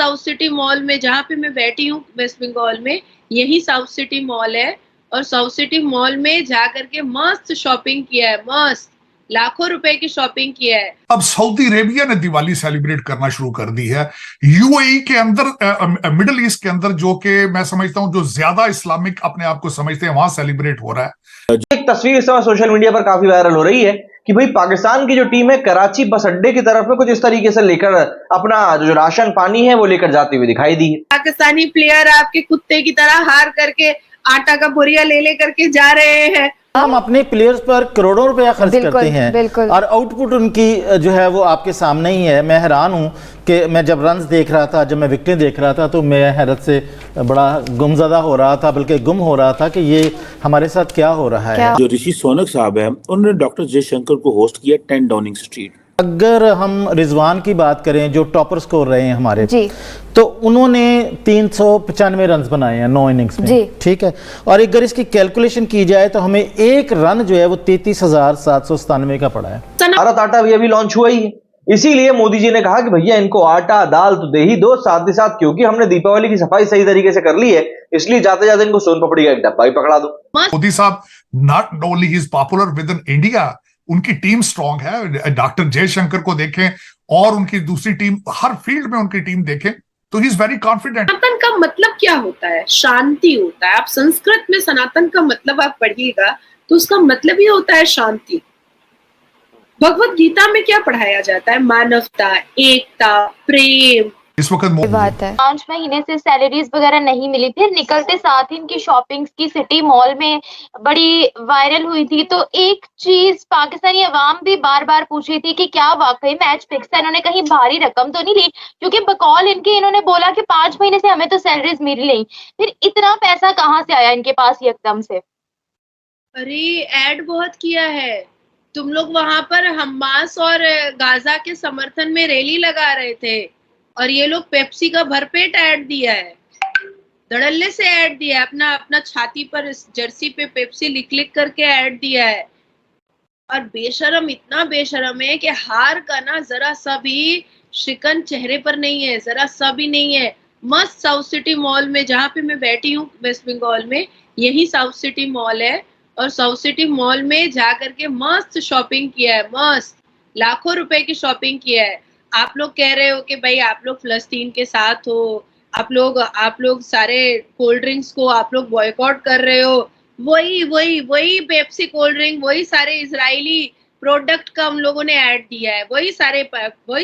South city mall में, जहाँ पे मैं बैठी हूँ वेस्ट बंगाल में, यही साउथ सिटी मॉल है। और साउथ सिटी मॉल में जा करके मस्त शॉपिंग किया है, मस्त लाखों रुपए की शॉपिंग किया है। अब सऊदी अरेबिया ने दिवाली सेलिब्रेट करना शुरू कर दी है। यूएई के अंदर, मिडिल ईस्ट के अंदर, जो कि मैं समझता हूं जो ज्यादा इस्लामिक अपने आप को समझते हैं, वहां सेलिब्रेट हो रहा है। एक तस्वीर इस समय सोशल मीडिया पर काफी वायरल हो रही है कि भाई पाकिस्तान की जो टीम है कराची बस अड्डे की तरफ में कुछ इस तरीके से लेकर अपना जो राशन पानी है वो लेकर जाती हुई दिखाई दी है। पाकिस्तानी प्लेयर आपके कुत्ते की तरह हार करके आटा का बोरिया ले करके जा रहे हैं। हम अपने प्लेयर्स पर करोड़ों रुपया खर्च करते हैं और आउटपुट उनकी जो है वो आपके सामने ही है। मैं हैरान हूँ कि मैं जब रन्स देख रहा था, जब मैं विकेटें देख रहा था, तो मैं हैरत से बड़ा गुमज़दा हो रहा था, बल्कि गुम हो रहा था कि ये हमारे साथ क्या हो रहा है। जो ऋषि सोनक साहब हैं, उन्होंने डॉक्टर जयशंकर को होस्ट किया 10 डाउनिंग स्ट्रीट। अगर हम रिजवान की बात करें जो टॉपर स्कोर रहे हैं हमारे जी, तो उन्होंने 395 रन बनाए हैं 9 इनिंग्स में, ठीक है। और अगर इसकी कैलकुलेशन की जाए तो हमें एक रन जो है वो 33,797 का पड़ा है। भारत आटा भी अभी लॉन्च हुआ ही है, इसीलिए मोदी जी ने कहा कि भैया इनको आटा दाल तो दे ही दो, साथ ही साथ क्योंकि हमने दीपावली की सफाई सही तरीके से कर ली है, इसलिए जाते जाते इनको सोन पापड़ी का एक डब्बा ही पकड़ा दो। मोदी साहब not only he is popular with in India, उनकी टीम स्ट्रांग है। डॉक्टर जयशंकर को देखें और उनकी दूसरी टीम, हर फील्ड में उनकी टीम देखें तो ही इज वेरी कॉन्फिडेंट। सनातन का मतलब क्या होता है? शांति होता है। आप संस्कृत में सनातन का मतलब आप पढ़िएगा तो उसका मतलब ही होता है शांति। भगवत गीता में क्या पढ़ाया जाता है? मानवता, एकता, प्रेम। इस वक्त बात है 5 महीने से सैलरीज वगैरह नहीं मिली, फिर निकलते साथ ही इनकी शॉपिंग्स की सिटी मॉल में बड़ी वायरल हुई थी। तो एक चीज पाकिस्तानी अवाम भी बार बार पूछ रही थी कि क्या वाकई मैच फिक्स है, इन्होंने कहीं भारी रकम तो नहीं ली, क्योंकि बकौल इनके इन्होंने बोला कि 5 महीने से हमें तो सैलरीज मिल नहीं। फिर इतना पैसा कहाँ से आया इनके पास एकदम से? अरे ऐड बहुत किया है। तुम लोग वहां पर हमास और गाजा के समर्थन में रैली लगा रहे थे और ये लोग पेप्सी का भरपेट ऐड दिया है, धड़ल्ले से ऐड दिया है, अपना छाती पर इस जर्सी पे पेप्सी लिख करके ऐड दिया है। और बेशरम, इतना बेशरम है कि हार का ना जरा सा भी शिकन चेहरे पर नहीं है, जरा सा भी नहीं है। मस्त साउथ सिटी मॉल में, जहाँ पे मैं बैठी हूँ वेस्ट बंगाल में, यही साउथ सिटी मॉल है। और साउथ सिटी मॉल में जा करके मस्त शॉपिंग किया है, मस्त लाखों रुपए की शॉपिंग किया है। आप लोग कह रहे हो कि भाई आप लोग फिलिस्तीन के साथ हो, आप लोग सारे कोल्ड ड्रिंक्स को आप लोग बॉयकॉट कर रहे हो। वही पेप्सी कोल्ड ड्रिंक, वही सारे इजरायली प्रोडक्ट का हम लोगों ने ऐड दिया है, वही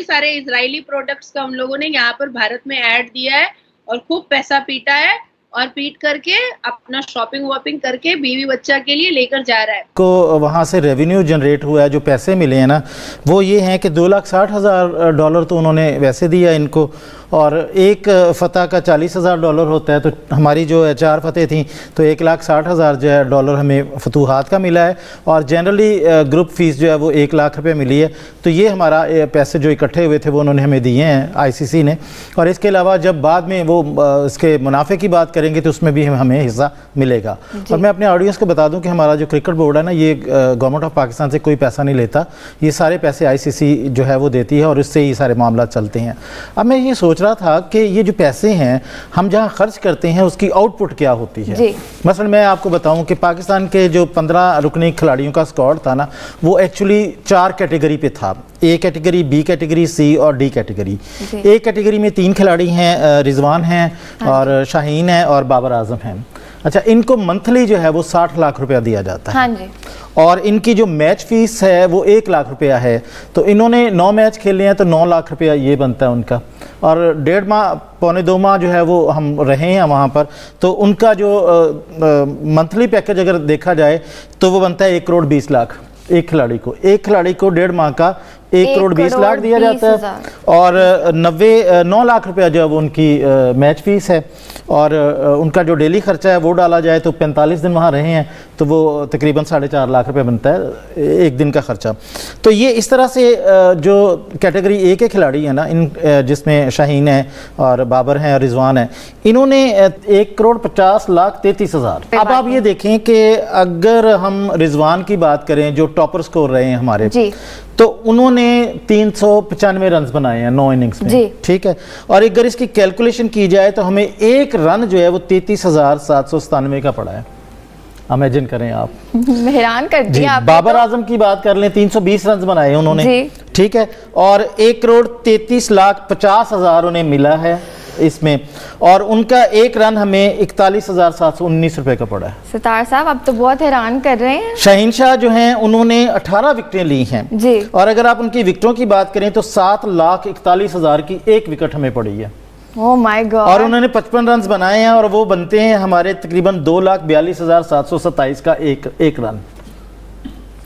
सारे इजरायली प्रोडक्ट्स का हम लोगों ने यहाँ पर भारत में ऐड दिया है और खूब पैसा पीटा है और पीट करके अपना शॉपिंग वॉपिंग करके बीवी बच्चा के लिए लेकर जा रहा है। को वहाँ से रेवेन्यू जनरेट हुआ है, जो पैसे मिले हैं ना, वो ये हैं कि $2,60,000 तो उन्होंने वैसे दिया इनको, और एक फ़तह का $40,000 होता है। तो हमारी जो 4 फतेह थी तो $1,60,000 जो है डॉलर हमें फतूहात का मिला है, और जनरली ग्रुप फीस जो है वो $1 लाख रुपये मिली है। तो ये हमारा पैसे जो इकट्ठे हुए थे वो उन्होंने हमें दिए हैं ICC ने। और इसके अलावा जब बाद में वो इसके मुनाफे की बात करेंगे तो उसमें भी हमें हिस्सा मिलेगा। और मैं अपने ऑडियंस को बता दूं कि हमारा जो क्रिकेट बोर्ड है ना, ये गवर्नमेंट ऑफ पाकिस्तान से कोई पैसा नहीं लेता, ये सारे पैसे ICC जो है वो देती है और इससे ही सारे मामला चलते हैं। अब मैं ये सोच रहा था कि ये जो पैसे हैं हम जहाँ खर्च करते हैं उसकी आउटपुट क्या होती है। मसलन मैं आपको बताऊं कि पाकिस्तान के जो 15 रुकनी खिलाड़ियों का स्क्वाड था ना, वो एक्चुअली 4 कैटेगरी पे था, A category, B category, C और D कैटेगरी। A कैटेगरी में 3 खिलाड़ी हैं, रिजवान हैं और शाहीन है और बाबर आजम हैं। अच्छा, इनको मंथली जो है वो 60 लाख रुपया दिया जाता है। हाँ जी। और इनकी जो मैच फीस है वो 1 लाख रुपया है। तो इन्होंने 9 मैच खेले हैं तो 9 लाख रुपया ये बनता है उनका। और 1.5 माह, पौने 2 माह जो है वो हम रहे हैं वहाँ पर, तो उनका जो मंथली पैकेज अगर देखा जाए तो वो बनता है 1,20,00,000 एक खिलाड़ी को। एक खिलाड़ी को 1.5 माह का 1,20,00,000 दिया जाता है। और 9 लाख रुपया जो है वो उनकी मैच फीस है। और उनका जो डेली खर्चा है वो डाला जाए तो 45 दिन वहाँ रहे हैं तो वो तकरीबन 4.5 लाख रुपए बनता है एक दिन का खर्चा। तो ये इस तरह से जो कैटेगरी A के खिलाड़ी हैं ना, इन जिसमें शाहीन है और बाबर हैं और रिजवान है, इन्होंने 1,50,33,000। अब आप ये देखें कि अगर हम रिजवान की बात करें जो टॉपर स्कोर रहे हैं हमारे, तो उन्होंने 395 रन बनाए हैं 9 इनिंग्स में, जी। ठीक है। और अगर इसकी कैलकुलेशन की जाए तो हमें एक रन जो है वो 33,797 का पड़ा है। इमेजिन करें आप, हैरान कर जी। दिया आपने बाबर तो। आजम की बात कर लें, 320 रन बनाए उन्होंने, जी। ठीक है। और 1,33,50,000 उन्हें मिला है इसमें, और उनका एक रन हमें 41,719 रुपए का पड़ा है। सितार साहब आप तो बहुत हैरान कर रहे हैं। शाहीन शाह जो हैं उन्होंने 18 विकेटें ली हैं जी। और अगर आप उनकी विकेटों की बात करें तो 7,41,000 की एक विकेट हमें पड़ी है। Oh my God. और उन्होंने 55 रन बनाए हैं और वो बनते हैं हमारे तकरीबन 2,42,727 का एक रन।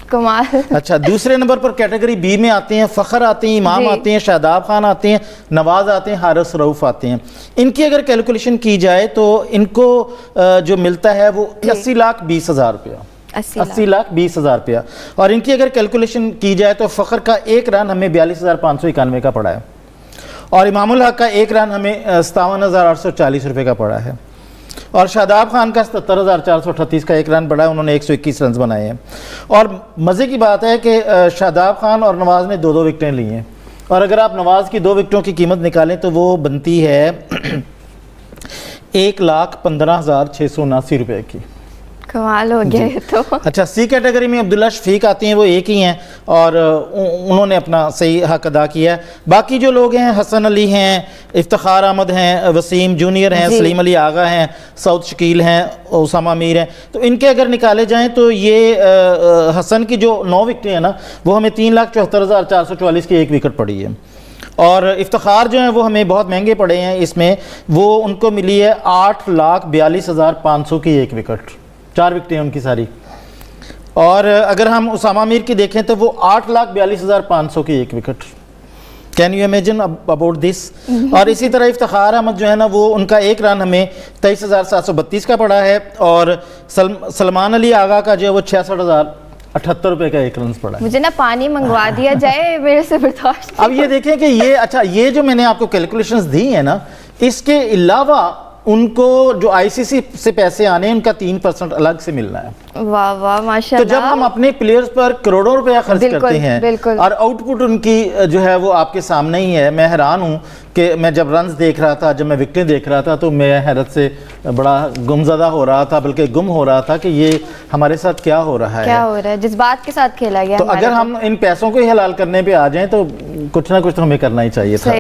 कमाल। अच्छा, दूसरे नंबर पर कैटेगरी बी में आते हैं फ़खर आते हैं, इमाम जी। आते हैं, शादाब खान आते हैं, नवाज आते हैं, हारिस रऊफ आते हैं। इनकी अगर कैलकुलेशन की जाए तो इनको जो मिलता है वो 80,20,000 रुपया, 80,20,000 रुपया। और इनकी अगर कैलकुलेशन की जाए तो फ़खर का एक रन हमें 42,591 का पड़ा है और इमामुल हक का एक रन हमें 57,840 रुपये का पड़ा है और शादाब खान का 77,438 का एक रन पड़ा है, उन्होंने 121 रन बनाए हैं। और मज़े की बात है कि शादाब खान और नवाज़ ने 2-2 विकेटें ली हैं और अगर आप नवाज़ की 2 विकेटों की कीमत निकालें तो वो बनती है 1,15,679 रुपये की। कमाल हो गया ये तो। अच्छा, सी कैटेगरी में अब्दुल्ला शफीक आते हैं, वो एक ही हैं और उन्होंने अपना सही हक अदा किया है। बाकी जो लोग हैं, हसन अली हैं, इफ्तिखार अहमद हैं, वसीम जूनियर हैं, सलीम अली आगा हैं, सऊद शकील हैं, उसामा मीर हैं, तो इनके अगर निकाले जाएं तो ये हसन की जो 9 विकेटें हैं ना वो हमें 3,74,444 की एक विकेट पड़ी है। और इफ्तिखार जो हैं वो हमें बहुत महंगे पड़े हैं, इसमें वो उनको मिली है 8,42,500 की एक विकेट, 4 विकेटें उनकी सारी। और अगर हम उसामा मीर की देखें तो वो 8,42,500 की एक wicket. Can you imagine about this. और इसी तरह इफ्तिखार अहमद जो है ना वो उनका एक रन हमें 23,732 का पड़ा है और सलमान अली आगा का जो है वो 66,078 रुपये का एक रन पड़ा है। मुझे ना पानी मंगवा दिया जाए, मेरे से बर्दाश्त। अब ये देखें कि ये, अच्छा, ये जो मैंने आपको कैलकुलेशंस दी है ना, इसके अलावा उनको जो आईसीसी से पैसे आने हैं उनका 3% अलग से मिलना है। वाह वाह माशाल्लाह। तो जब हम अपने प्लेयर्स पर करोड़ों रुपया खर्च करते हैं बिल्कुल। और आउटपुट उनकी जो है वो आपके सामने ही है। मैं हैरान हूँ कि मैं जब रन्स देख रहा था, जब मैं विकेटें देख रहा था तो मैं हैरत से बड़ा गुमज़दा हो रहा था, बल्कि गुम हो रहा था कि ये हमारे साथ क्या हो रहा है, क्या हो रहा है, जिस बात के साथ खेला गया। तो अगर हम इन पैसों को ही हलाल करने पे आ जाएं तो कुछ ना कुछ तो हमें करना ही चाहिए था।